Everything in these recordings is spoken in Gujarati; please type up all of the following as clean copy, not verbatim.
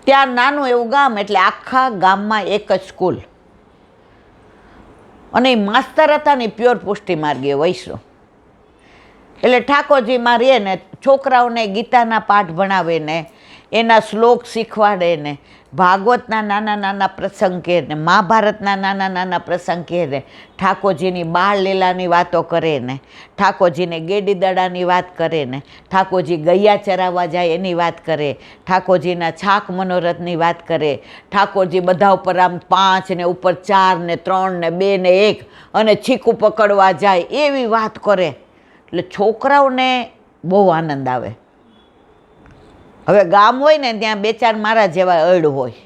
ત્યાં નાનું એવું ગામ, એટલે આખા ગામમાં એક જ સ્કૂલ, અને એ માસ્તર હતા ને પ્યોર પુષ્ટિ માર્ગીય વૈષ્ણવ. એટલે ઠાકોરજીમાં રહે ને છોકરાઓને ગીતાના પાઠ ભણાવે ને એના શ્લોક શીખવાડે ને ભાગવતના નાના નાના પ્રસંગ કહે ને મહાભારતના નાના નાના પ્રસંગ કહે ને ઠાકોરજીની બાળ લીલાની વાતો કરે ને ઠાકોરજીને ગેડી દડાની વાત કરે ને ઠાકોરજી ગૈયા ચરાવવા જાય એની વાત કરે, ઠાકોરજીના છાક મનોરથની વાત કરે, ઠાકોરજી બધા ઉપર આમ 5 ને ઉપર 4 ને 3 ને 2 ને 1 અને છીકું પકડવા જાય એવી વાત કરે. એટલે છોકરાઓને બહુ આનંદ આવે. હવે ગામ હોય ને ત્યાં 2-4 મારા જેવા અડ હોય,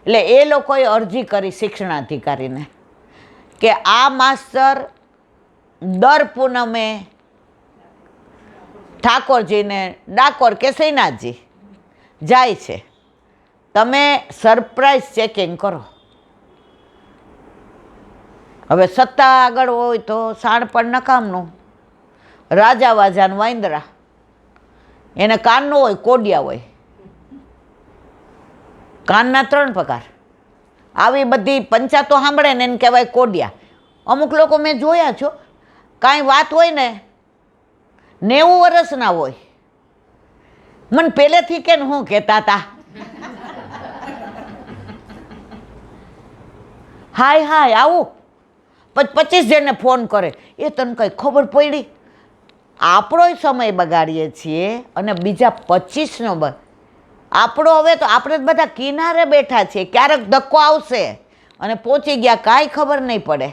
એટલે એ લોકોએ અરજી કરી શિક્ષણાધિકારીને કે આ માસ્તર દર પૂનમે ઠાકોરજીને ડાકોર કે શ્રીનાથજી જાય છે, તમે સરપ્રાઈઝ ચેકિંગ કરો. હવે સત્તા આગળ હોય તો શાણપણ નકામનું, રાજા વાજાનું વાંદરા, એને કાનનો હોય કોડિયા હોય, કાનના 3 પ્રકાર. આવી બધી પંચાતો સાંભળે ને એને કહેવાય કોડિયા. અમુક લોકો મેં જોયા છો, કાંઈ વાત હોય ને 90 વર્ષના હોય, મને પહેલેથી કે હું કહેતા હતા હાય હાય આવું, પછી 25 જણને ફોન કરે, એ તને કંઈ ખબર પડી? આપણોય સમય બગાડીએ છીએ અને બીજા 25નો આપણો. હવે તો આપણે જ બધા કિનારે બેઠા છીએ, ક્યારેક ધક્કો આવશે અને પહોંચી ગયા કાંઈ ખબર નહીં પડે.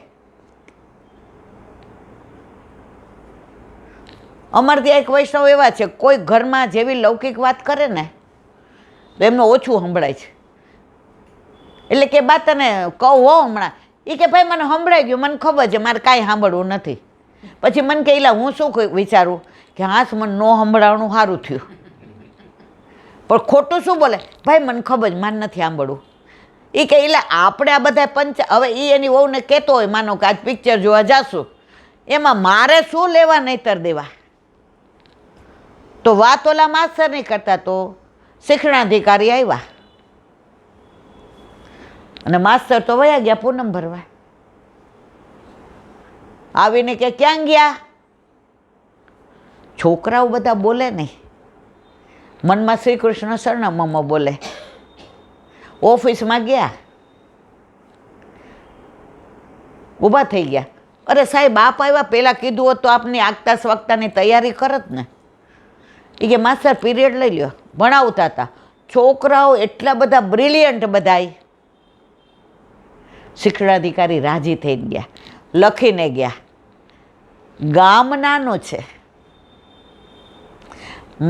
અમારે ત્યાં એક વૈષ્ણવ એવા છે, કોઈ ઘરમાં જેવી લૌકિક વાત કરે ને તો એમનું ઓછું સંભળાય છે. એટલે કે બા તને કહું હો હમણાં, એ કે ભાઈ મને સંભળાઈ ગયું, મને ખબર છે, મારે કાંઈ સાંભળવું નથી. પછી મને કે એલા હું શું વિચારું કે હાસ મને ન સંભળાવવાનું સારું થયું, પણ ખોટું શું બોલે, ભાઈ મને ખબર છે મારે નથી સાંભળવું. એ કે એલા આપણે આ બધા હવે એ એની વહુને કહેતો હોય, માનો કે આજ પિક્ચર જોવા જાશું, એમાં મારે શું લેવા નહીતર દેવા. તો વાત ઓલા માસ્તર નહીં કરતા તો શિક્ષણાધિકારી આવ્યા અને માસ્તર તો વયા ગયા પૂનમ ભરવા. આવીને કે ક્યાં ગયા? છોકરાઓ બધા બોલે નહીં, મનમાં શ્રી કૃષ્ણ સરનામામાં બોલે. ઓફિસમાં ગયા, ઊભા થઈ ગયા, અરે સાહેબ આપ આવ્યા, પહેલાં કીધું હોત તો આપની આગતા સ્વાગતાની તૈયારી કરત ને. એ કે માસ્ટર પીરિયડ લઈ લ્યો, ભણાવતા હતા. છોકરાઓ એટલા બધા બ્રિલિયન્ટ બધાય. શિક્ષણાધિકારી રાજી થઈ ગયા, લખીને ગયા. ગામ નાનું છે,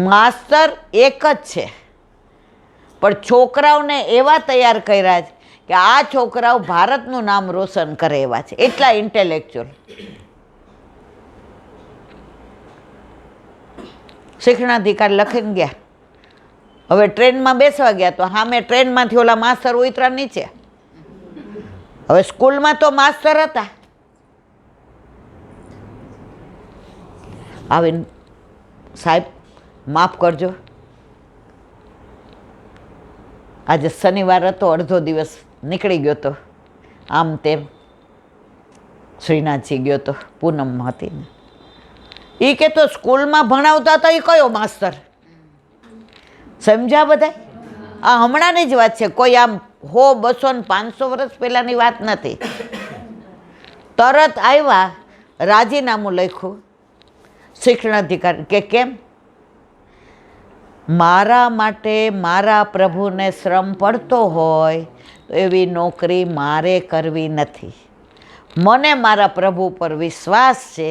માસ્તર એક જ છે, પણ છોકરાઓને એવા તૈયાર કર્યા છે કે આ છોકરાઓ ભારતનું નામ રોશન કરે એવા છે, એટલા ઇન્ટેલેક્ચ્યુઅલ. શિક્ષણાધિકારી લખીને ગયા. હવે ટ્રેનમાં બેસવા ગયા તો સામે ટ્રેનમાંથી ઓલા માસ્તર ઉતરા નીચે. હવે સ્કૂલમાં તો માસ્તર હતા. આવીને સાહેબ માફ કરજો, આજે શનિવાર હતો, અડધો દિવસ નીકળી ગયો તો, આમ તેમ શ્રીનાથજી ગયો તો, પૂનમ હતી ને. એ કે તો સ્કૂલમાં ભણાવતા હતા એ કયો માસ્તર? સમજ્યા બધા? આ હમણાંની જ વાત છે, કોઈ આમ 100, 200 ને 500 વર્ષ પહેલાંની વાત નથી. તરત આવ્યા, રાજીનામું લખ્યું. શિક્ષણાધિકારી કે કેમ? મારા માટે મારા પ્રભુને શ્રમ પડતો હોય તો એવી નોકરી મારે કરવી નથી. મને મારા પ્રભુ પર વિશ્વાસ છે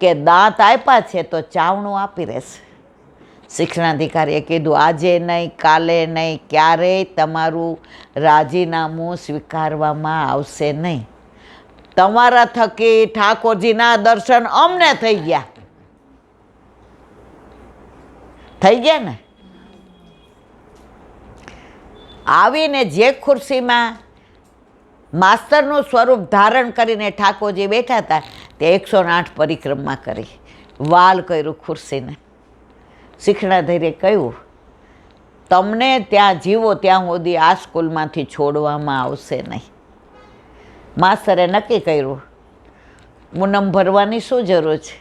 કે દાંત આપ્યા છે તો ચાવણું આપી રહેશે. શિક્ષણાધિકારીએ કીધું આજે નહીં, કાલે નહીં, ક્યારેય તમારું રાજીનામું સ્વીકારવામાં આવશે નહીં. તમારા થકી ઠાકોરજીના દર્શન અમને થઈ ગયા. થઈ ગયા ને? આવીને જે ખુરશીમાં માસ્તરનું સ્વરૂપ ધારણ કરીને ઠાકોરજી બેઠા હતા તે 108 પરિક્રમા કરી, વાલ કર્યું ખુરશીને. શિક્ષણાધિકારીએ કહ્યું તમને ત્યાં જીવો ત્યાં સુધી આ સ્કૂલમાંથી છોડવામાં આવશે નહીં. માસ્તરે નક્કી કર્યું, મુનમ ભરવાની શું જરૂર છે?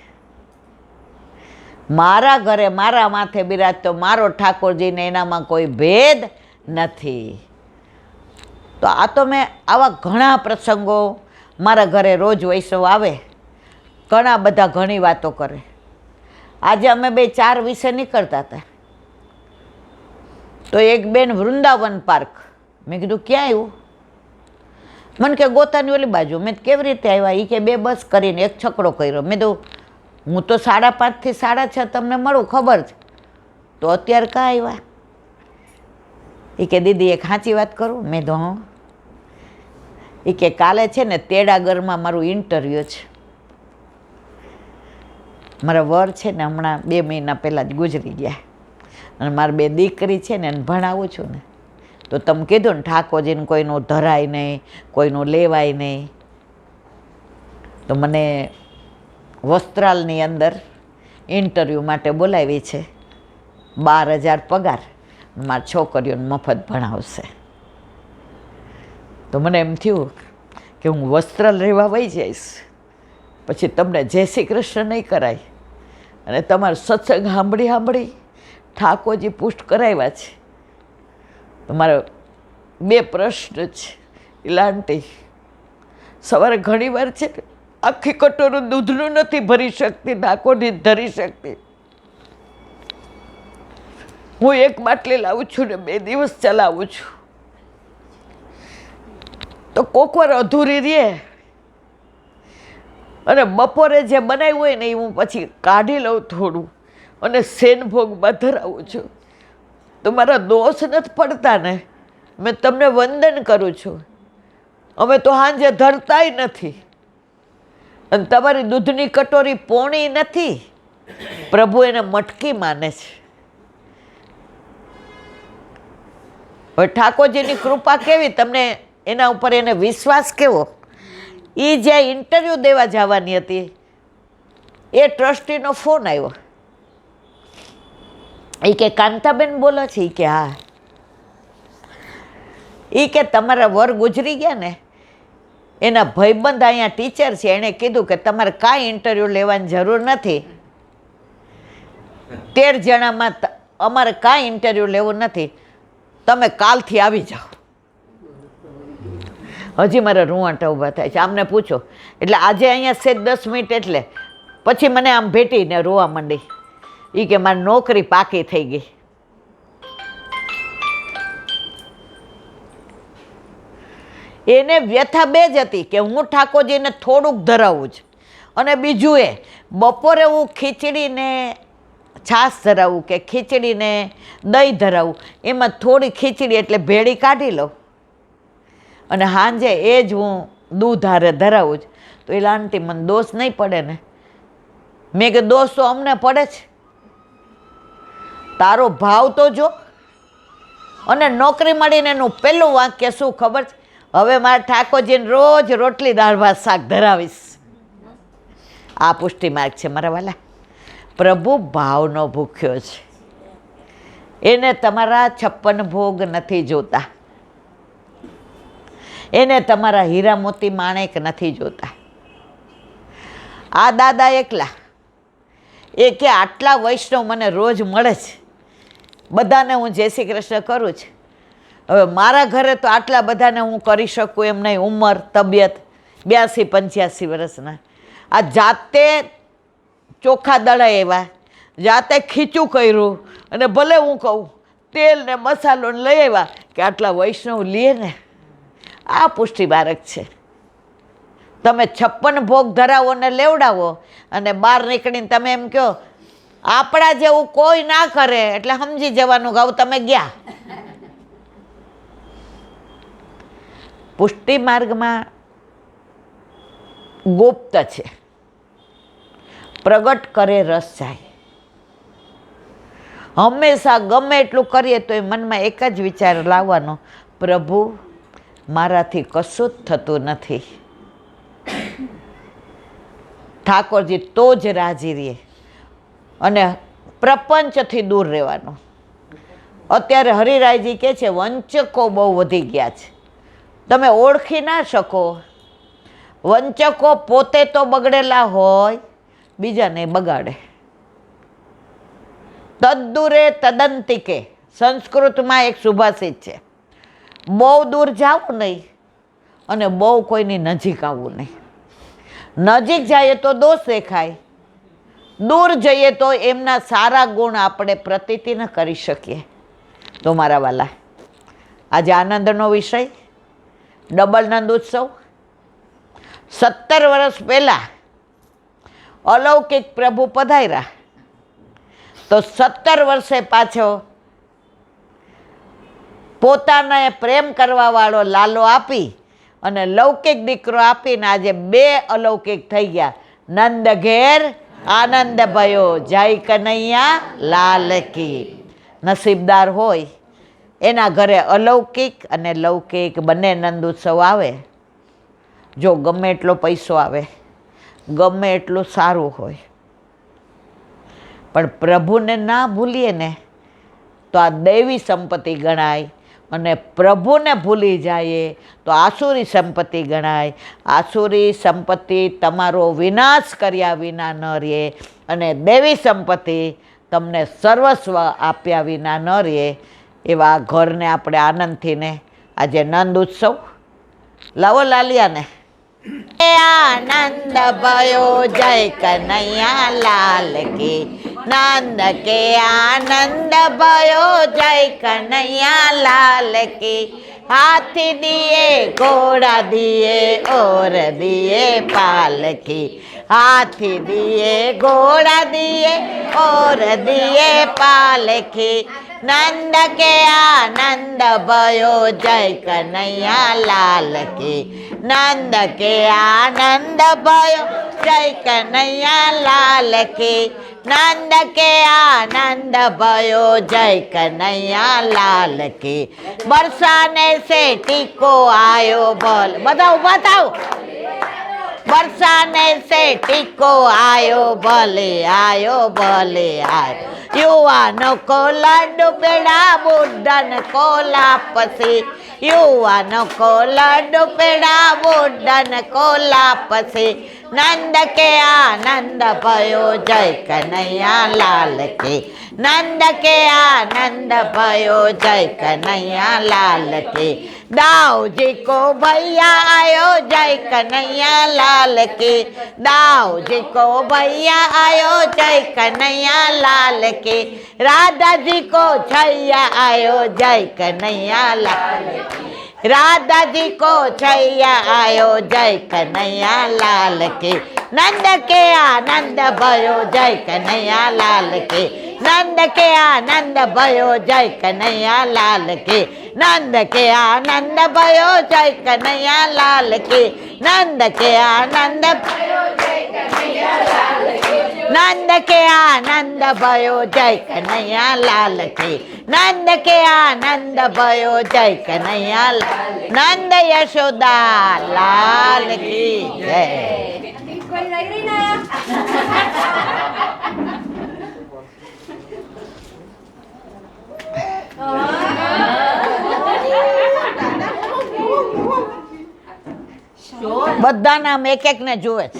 મારા ઘરે મારા માથે બિરાજતો મારો ઠાકોરજીને એનામાં કોઈ ભેદ નથી. તો આ તો મેં આવા ઘણા પ્રસંગો, મારા ઘરે રોજ વૈષ્ણવ આવે, ઘણા બધા ઘણી વાતો કરે. આજે અમે 4 વિશે નીકળતા હતા, તો એક બેન વૃંદાવન પાર્ક. મેં કીધું ક્યાં આવ્યું? મને કે ગોતાની ઓલી બાજુ. મેં કેવી રીતે આવ્યા? એ કે 2 બસ કરીને એક છકડો કર્યો. મેં તો હું તો 5:30 થી 6:30 તમને મળું, ખબર છે, તો અત્યારે કાં આવ્યા? એ કે દીદી એક સાચી વાત કરું? મેં તો હા. એ કે કાલે છે ને તેડાગરમાં મારું ઇન્ટરવ્યૂ છે. મારા વર છે ને હમણાં 2 મહિના પહેલાં જ ગુજરી ગયા, અને મારી 2 દીકરી છે ને એને ભણાવું છું ને. તો તમે કીધું ને ઠાકોરજીને કોઈનું ધરાય નહીં, કોઈનું લેવાય નહીં, તો મને વસ્ત્રાલની અંદર ઇન્ટરવ્યૂ માટે બોલાવી છે. 12,000 પગાર, મારી છોકરીઓને મફત ભણાવશે. તો મને એમ થયું કે હું વસ્ત્રાલ રહેવા વહી જઈશ, પછી તમને જય શ્રી કૃષ્ણ નહીં કરાય, અને તમારો સત્સંગ સાંભળી ઠાકોરજી પુષ્ટ કરાવ્યા છે. તો મારા 2 પ્રશ્ન છે. ઇલાંટી સવારે ઘણી વાર છે ને આખી કટોરું દૂધનું નથી ભરી શકતી, ઠાકોરજી ધરી શકતી. હું 1 બાટલી લાવું છું ને 2 દિવસ ચલાવું છું, તો કોક વાર અધૂરી રહે, અને બપોરે જે બનાવ્યું હોય ને એ હું પછી કાઢી લઉં થોડું, અને સેનભોગમાં ધરાવું છું. તો મારા દોષ નથી પડતા ને? મેં તમને વંદન કરું છું. અમે તો સાંજે ધરતાય નથી, અને તમારી દૂધની કટોરી પોણી નથી. પ્રભુ એને મટકી માને છે. હવે ઠાકોરજીની કૃપા કેવી, તમને એના ઉપર એને વિશ્વાસ કેવો. એ જ્યાં ઇન્ટરવ્યૂ દેવા જવાની હતી, એ ટ્રસ્ટીનો ફોન આવ્યો. એ કે કાંતાબેન બોલો છે? એ કે હા. એ કે તમારા વર ગુજરી ગયા ને, એના ભાઈબંધ અહીંયા ટીચર છે, એણે કીધું કે તમારે કાંઈ ઇન્ટરવ્યૂ લેવાની જરૂર નથી. 13 જણામાં અમારે કાંઈ ઇન્ટરવ્યૂ લેવું નથી, તમે કાલથી આવી જાઓ. હજી મારા રૂવાટા ઊભા થાય છે. આમને પૂછો. એટલે આજે અહીંયા સેજ 10 મિનિટ, એટલે પછી મને આમ ભેટીને રોવા માંડી. એ કે મારી નોકરી પાકી થઈ ગઈ. એને વ્યથા 2 જ હતી કે હું ઠાકોરજીને થોડુંક ધરાવું જ, અને બીજું એ બપોરે હું ખીચડીને છાશ ધરાવું કે ખીચડીને દહીં ધરાવું, એમાં થોડી ખીચડી એટલે ભેળી કાઢી લઉં, અને સાંજે એ જ હું દૂધ હારે ધરાવું જ. તો એ આંટી મને દોષ નહીં પડે ને? મેં કે દોષ તો અમને પડે છે. તારો ભાવ તો જો. અને નોકરી મળીને એનું પહેલું વાક્ય શું ખબર છે? હવે મારા ઠાકોરજીને રોજ રોટલી દાળ ભાત શાક ધરાવીશ. આ પુષ્ટિ માર્ગ છે મારા વાલા. પ્રભુ ભાવનો ભૂખ્યો છે. એને તમારા 56 ભોગ નથી જોતા, એને તમારા હીરા મોતી માણેક નથી જોતા. આ દાદા એકલા એ કે આટલા વૈષ્ણવ મને રોજ મળે છે, બધાને હું જય શ્રી કૃષ્ણ કરું છું. હવે મારા ઘરે તો આટલા બધાને હું કરી શકું એમ નહીં. ઉંમર, તબિયત, 82-85 વર્ષના. આ જાતે ચોખા દળાય એવા, જાતે ખીચું કર્યું, અને ભલે હું કહું તેલ ને મસાલો લઈ આવ્યા કે આટલા વૈષ્ણવ લે ને. આ પુષ્ટિ બારક છે. તમે 56 ભોગ ધરાવો ને લેવડાવો, અને બહાર નીકળીને તમે એમ કહો આપણા જેવું કોઈ ના કરે, એટલે સમજી જવાનું ગાવ તમે ગયા. પુષ્ટિ માર્ગમાં ગુપ્ત છે, પ્રગટ કરે રસ જાય. હંમેશા ગમે એટલું કરીએ તો એ મનમાં એક જ વિચાર લાવવાનો, પ્રભુ મારાથી કશું જ થતું નથી. ઠાકોરજી તો જ રાજી રહે, અને પ્રપંચથી દૂર રહેવાનું. અત્યારે હરિરાયજી કહે છે વંચકો બહુ વધી ગયા છે, તમે ઓળખી ના શકો. વંચકો પોતે તો બગડેલા હોય, બીજાને બગાડે. તદ્દૂરે તદંતિકે, સંસ્કૃતમાં એક સુભાષિત છે, બહુ દૂર જાવું નહીં અને બહુ કોઈની નજીક આવવું નહીં. નજીક જઈએ તો દોષ દેખાય, દૂર જઈએ તો એમના સારા ગુણ આપણે પ્રતીતિ ન કરી શકીએ. તો મારા વાલા, આજે આનંદનો વિષય ડબલ નંદ ઉત્સવ. 17 વર્ષ પહેલાં અલૌકિક પ્રભુ પધાર્યા, તો 17 વર્ષે પાછો પોતાને પ્રેમ કરવાવાળો લાલો આપી અને લૌકિક દીકરો આપીને આજે 2 અલૌકિક થઈ ગયા. નંદ ઘેર આનંદ ભયો, જય કનૈયા લાલ કી. નસીબદાર હોય એના ઘરે અલૌકિક અને લૌકિક બંને નંદ ઉત્સવ આવે. જો ગમે એટલો પૈસો આવે, ગમે એટલું સારું હોય, પણ પ્રભુને ના ભૂલીએ ને તો આ દૈવી સંપત્તિ ગણાય, અને પ્રભુને ભૂલી જઈએ તો આસુરી સંપત્તિ ગણાય. આસુરી સંપત્તિ તમારો વિનાશ કર્યા વિના ન રહે, અને દૈવી સંપત્તિ તમને સર્વસ્વ આપ્યા વિના ન રહે. એવા ઘરને આપણે આનંદથી ને આજે નંદ ઉત્સવ લાવો લાલિયાને. આનંદ ભયો, જય કનૈયા લાલ કી. નંદ કે આનંદ ભયો, જય કનૈયા લાલ કી. હાથી દિए ઘોડા દિए और दिए पालकी. हाथी दिए घोड़ा दिए और दिए पालकी. नंद के आनंद भयो, जय कन्हैया लाल की. नंद के आनंद भयो, जय कन्हैया लाल की. नंद के आनंद भयो, जय कन्हैया लाल की. बरसाने से टीको आयो बोल, बताओ बताओ. बरसाने से टीको आयो भले आयो भले आयो. युवानों को लड्डू पेड़ा, बुढ़न को लापसी. युवानों को लड्डू पेड़ा, बुढ़न को लापसी. नंद के आनंद भयो, जय कन्हैया लाल की. नंद के आनंद भयो, जय कन्हैया लाल की. दाऊ जी को भैया आयो, जय कन्हैया लाल की. दाऊ जी को भैया आयो, जय कन्हैया लाल की. राधा जी को छैया आयो, जय कन्हैया लाल की. राधा जी को छैया आयो, जय कन्हैया लाल की. नंद के आनंद भयो, जय कन्हैया लाल की. नंद के आनंद भयो, जय कन्हैया लाल की. नंद के आनंद भयो, जय कन्हैया लाल की. नंद के आनंद भयो, जय कन्हैया लाल की. नंद के आनंद भयो, जय कन्हैया लाल की. नंद के आनंद भयो, जय कन्हैया लाल. नंद यशोदा लाल की जय. બધા નામ એક એક ને જુએ છે.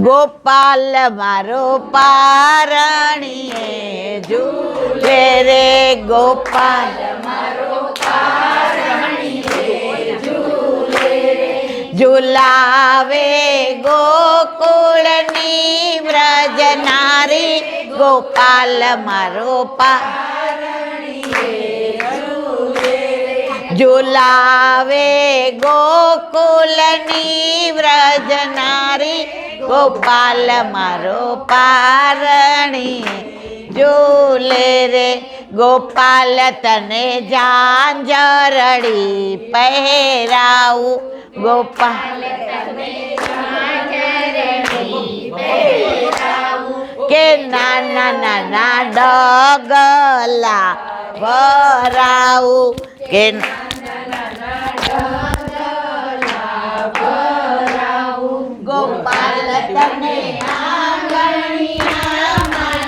ગોપાલ મારો પારણીએ ઝૂલે રે. ગોપાલ મારો પારણીએ ઝૂલે રે. ઝુલાવે ગોકુળની વ્રજ નારી. ગોપાલ મારો પારણીએ ઝૂલે રે. ઝુલાવે ગોકુળની વ્રજ નારી. ગોપાલ મારો પારણીએ ઝૂલે રે. ગોપાલ તને ઝાંઝરડી પહેરાવું. ગોપાલ તને ઝાંઝરડી પહેરાવું. કે નાના નાના ડગલા ભરાવું. કે નાના નાના ગોપાલ તને આંગણિયામાં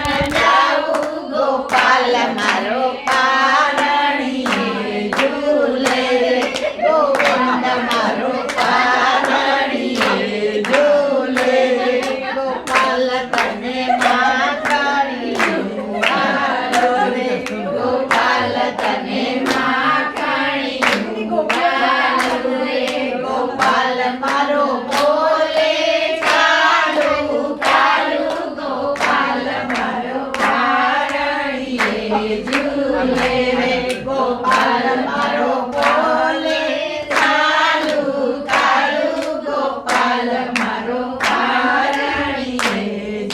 ન જાવું, ગોપાલ મારો પારણીએ ઝૂલે રે, ગોવિંદ મારો પારણીએ ઝૂલે રે, ગોપાલ તને માખણીયું વાલો રે, ગોપાલ તને માખણીયું વાલો રે, ગોપાલ મારો બોલે કાળું કાળું, ગોપાલ મારો પારણીએ ઝૂલે રે, ગોપાલ મારો બોલે કાળું કાળું, ગોપાલ મારો પારણીએ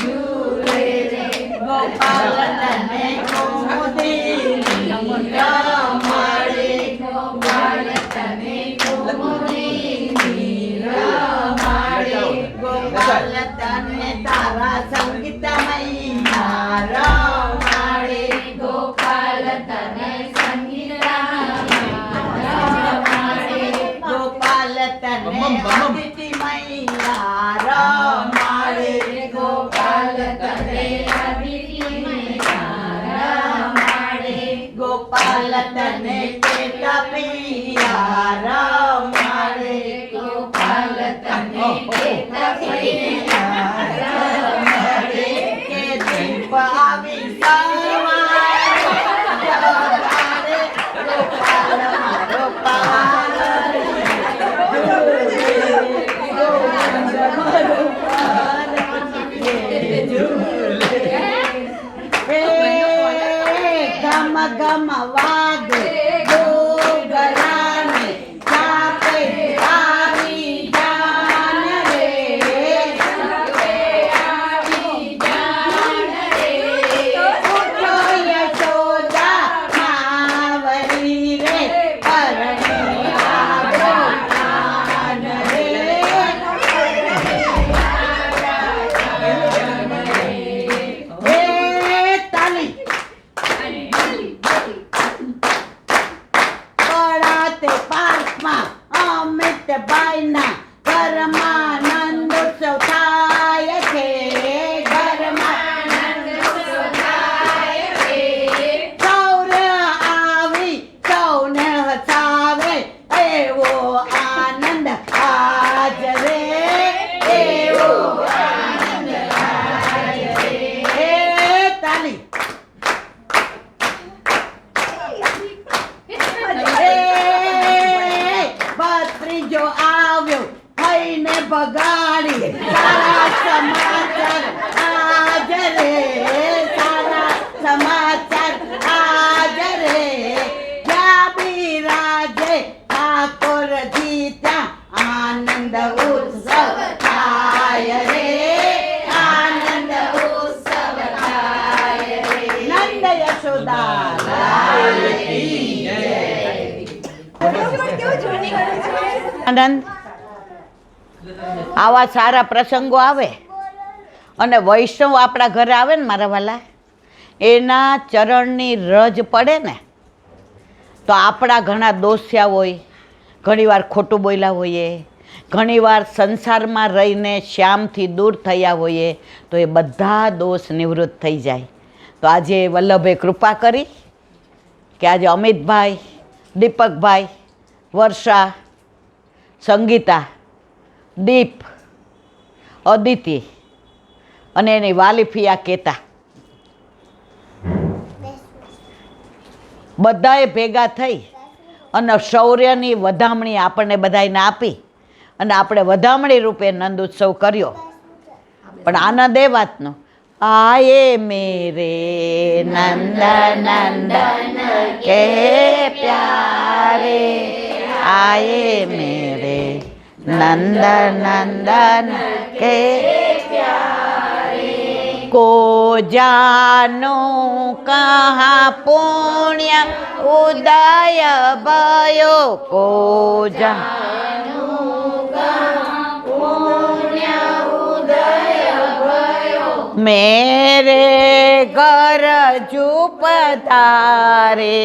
ઝૂલે રે, ગોપાલ તને કુમુદિની રમાડે, ગોપાલ તને કુમુદિની રમાડે, ગોપાલ તને તારા સંગીતમયમાં રમાડે, ગોપાલ તને સંગીતમયમાં રમાડે, ગોપાલ તને અદિતિમયમાં રમાડે, ગોપાલ તને અદિતિમયમાં રમાડે, ગોપાલ તને કેતપિયા રમાડે, ગોપાલ તને કેતપિયા રમાડે, કે દીપ આવી સવારે જગાડે, ગોપાલ મારો પારણીએ ઝૂલે રે, હે ગમ ગમ વાગે ડોગરાને ચાપે આવી જાન રે, ચાપે આવી જાન રે, ઉઠો યશોદા માવરી રે, પરણી આવો કાન રે, હે તાલી પડાતે પાર્કમાં અમિતભાઈના ઘરમાં નંદોત્સવ થાય છે, ઘરમાં નંદોત્સવ થાય છે, સૌરે આવી સૌને હસાવે, એવો આનંદ આજ રે, એવો આનંદ આજ રે, હે તાલી ભત્રીજો આવ્યો થઈને બગાડી, સારા સમાચાર આજ રે, સારા સમાચાર આજ રે, જ્યાં બિરાજે ઠાકોરજી ત્યાં આનંદ ઉત્સવ થાય રે, આનંદ ઉત્સવ થાય રે, નંદ યશોદા લાલ કી જય. આનંદ આવા સારા પ્રસંગો આવે અને વૈષ્ણવ આપણા ઘરે આવે ને મારા વાલા, એના ચરણની રજ પડે ને તો આપણા ઘણા દોષ થયા હોય, ઘણીવાર ખોટું બોલ્યા હોઈએ, ઘણીવાર સંસારમાં રહીને શ્યામથી દૂર થયા હોઈએ, તો એ બધા દોષ નિવૃત્ત થઈ જાય. તો આજે વલ્લભે કૃપા કરી કે આજે અમિતભાઈ, દીપકભાઈ, વર્ષા, સંગીતા, દીપ, અદિતિ અને એની વાલીફિયા કેતા બધાએ ભેગા થઈ અને શૌર્યની વધામણી આપણને બધાને આપી અને આપણે વધામણી રૂપે નંદ ઉત્સવ કર્યો. પણ આનંદ એ વાતનો, આયે મેરે નંદ નંદન કે પ્યારે, આયે મેરે नंद नंदन के प्यारे को जानो कहाँ पुण्य उदय भयो को जानो कहाँ पुण्य उदय भयो मेरे घर जू पधारे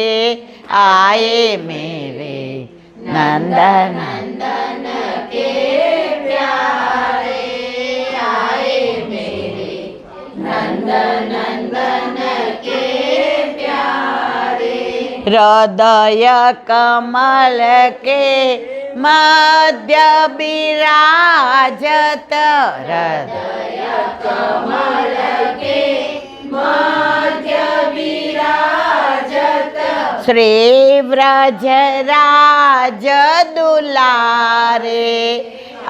आए मेरे नंदन हृदय कमल के मध्य विराजत हृदय कमल के मध्य विराजत श्री व्रजराज दुलारे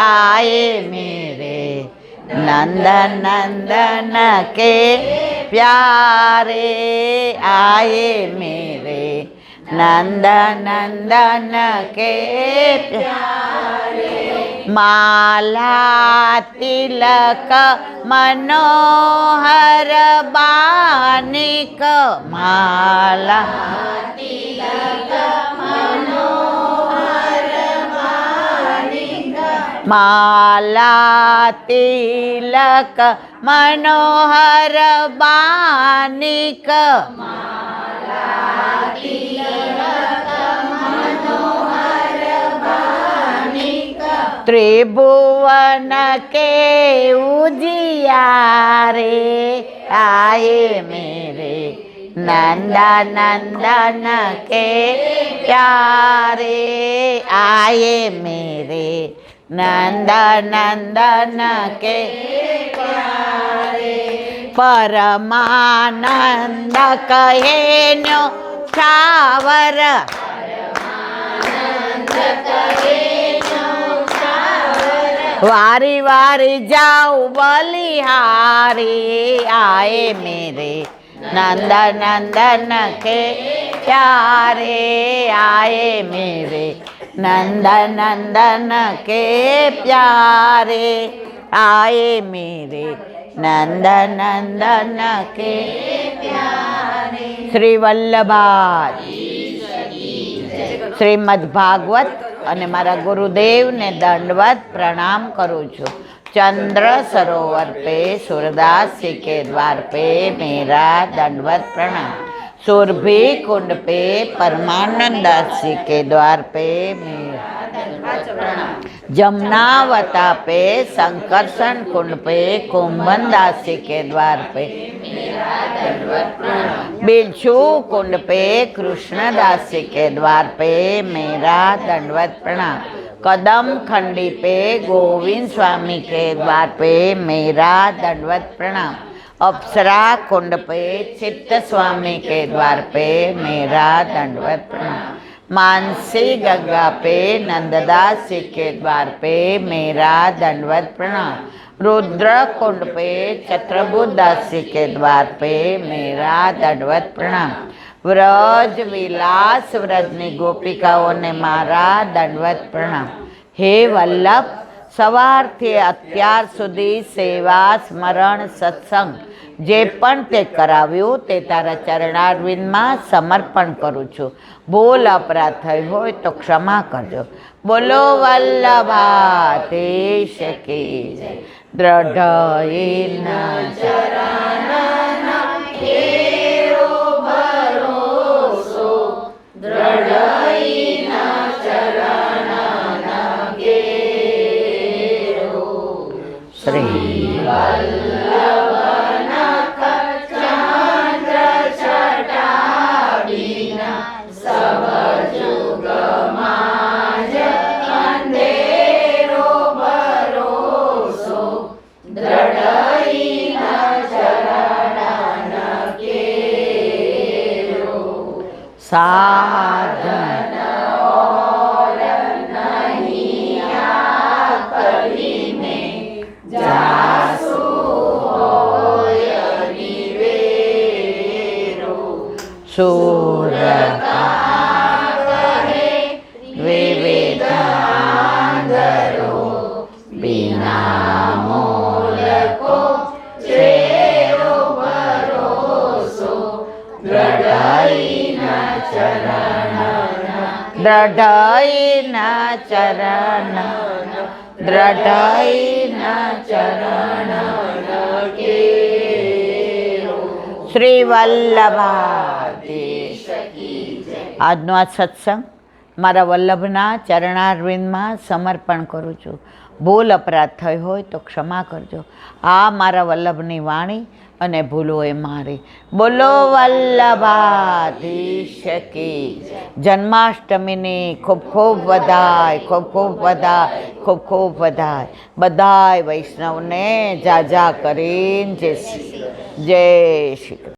आए मेरे नंदन नंदन के प्यारे आए मेरे नंदन नंदन के प्यारे माला तिलक मनोहर बानिक माला तिलक मनोहर बानिक माला तिलक मनोहर बानिक त्रिभुवन के उजियारे आए मेरे नंदन नंदन के प्यारे आए मेरे नंदन नंदन के प्यारे परमानंद कहे नो छावर वारी वारी जाऊ बलिहारी आए मेरे नंदन नंदन के प्यारे आए मेरे नंदन नंदन के प्यारे आए मेरे नंदन नंदन के प्यारे। श्री वल्लभाद શ્રીમદ ભાગવત અને મારા ગુરુદેવને દંડવત પ્રણામ કરું છું। ચંદ્ર સરોવર पे सूरदास जी के द्वार पे मेरा दंडवत प्रणाम। सुरभि कुंड पे परमानंद दास जी के द्वार पे मेरा दंडवत प्रणाम। जमुनावता पे संकर्षण कुंड पे कुंभन दास जी के द्वार पे मेरा दंडवत प्रणाम। बिच्छू कुंड पे कृष्णदास जी के द्वार पे मेरा दंडवत प्रणाम। कदम खंडी पे गोविंद स्वामी के द्वार पे मेरा दंडवत प्रणाम। अप्सरा कुंड पे चित्त स्वामी के द्वार पे मेरा दंडवत प्रणाम। मानसी गंगा पे नंददास जी के द्वार पे मेरा दंडवत प्रणाम। रुद्र कुंड पे छत्रबुद्ध दास जी के द्वार पे मेरा दंडवत प्रणाम। व्रज विलास व्रजनी गोपिकाओं ने मारा दंडवत प्रणाम। हे वल्लभ સવારથી અત્યાર સુધી સેવા સ્મરણ સત્સંગ જે પણ તે કરાવ્યું તે તારા ચરણારવિંદમાં સમર્પણ કરું છું। ભૂલ અપરાધ થઈ હોય તો ક્ષમા કરજો। બોલો વલ્લભાધીશ કી જય। દ્રઢ ચરણના કેરો ભરોસો દ્રઢ श्री वल्लभनाथ चंद्र छटाबिना सब जुग माज अंधेरो भरोसो दृढ़ चरण केरो साधन और नहीं आकली में जासु होय निवेरो सूर का कहे विवेकांदरो बिना मोल को चेरो भरोसो दृढ़ चरण दृढ़ चरण दृढ़ चरण શ્રી વલ્લભાધીશ। આજનો આ સત્સંગ મારા વલ્લભના ચરણારવિંદમાં સમર્પણ કરું છું. ભૂલ અપરાધ થઈ હોય તો ક્ષમા કરજો. આ મારા વલ્લભની વાણી અને ભૂલો એ મારી. બોલો વલ્લભાધીશ કી. જન્માષ્ટમીની ખૂબ ખૂબ વધાય, ખૂબ ખૂબ વધાય, ખૂબ ખૂબ વધાય. બધાય વૈષ્ણવને જાજા કરીને જય શ્રી કૃષ્ણ.